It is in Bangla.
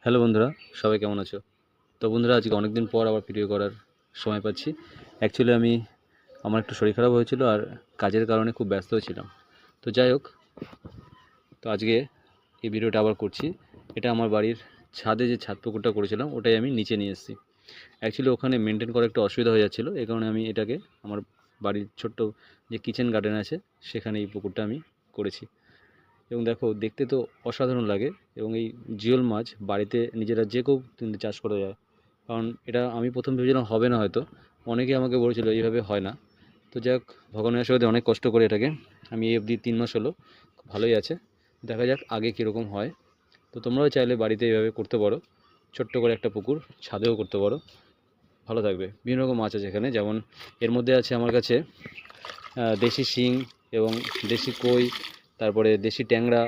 হ্যালো বন্ধুরা, সবাই কেমন আছো? তো বন্ধুরা, আজকে অনেক দিন পর আবার ভিডিও করার সময় পাচ্ছি। অ্যাকচুয়ালি আমার একটু শরীর খারাপ হয়েছিল আর কাজের কারণে খুব ব্যস্ত ছিলাম। তো যাই হোক, তো আজকে এই ভিডিওটা আবার করছি। এটা আমার বাড়ির ছাদে যে ছাদ পুকুরটা করেছিলাম ওটাই আমি নিচে নিয়ে এসেছি। অ্যাকচুয়ালি ওখানে মেনটেন করা একটু অসুবিধা হয়ে যাচ্ছিলো, এই কারণে আমি এটাকে আমার বাড়ির ছোট্ট যে কিচেন গার্ডেন আছে সেখানে এই পুকুরটা আমি করেছি। এবং দেখো, দেখতে তো অসাধারণ লাগে। এবং এই জিওল মাছ বাড়িতে নিজেরা যে কেউ কিন্তু চাষ করা যায়। কারণ এটা আমি প্রথম ভেবেছিলাম হবে না হয়তো, অনেকে আমাকে বলেছিল এইভাবে হয় না। তো যাক, ভগবানের আশীর্বাদে অনেক কষ্ট করে এটাকে আমি এই অবধি 3 মাস হলো, খুব ভালোই আছে। দেখা যাক আগে কীরকম হয়। তো তোমরাও চাইলে বাড়িতে এইভাবে করতে পারো, ছোট্ট করে একটা পুকুর ছাদেও করতে পারো, ভালো থাকবে। বিভিন্ন রকম মাছ আছে এখানে, যেমন এর মধ্যে আছে আমার কাছে দেশি শিং এবং দেশি কই, তারপরে দেশি ট্যাংরা,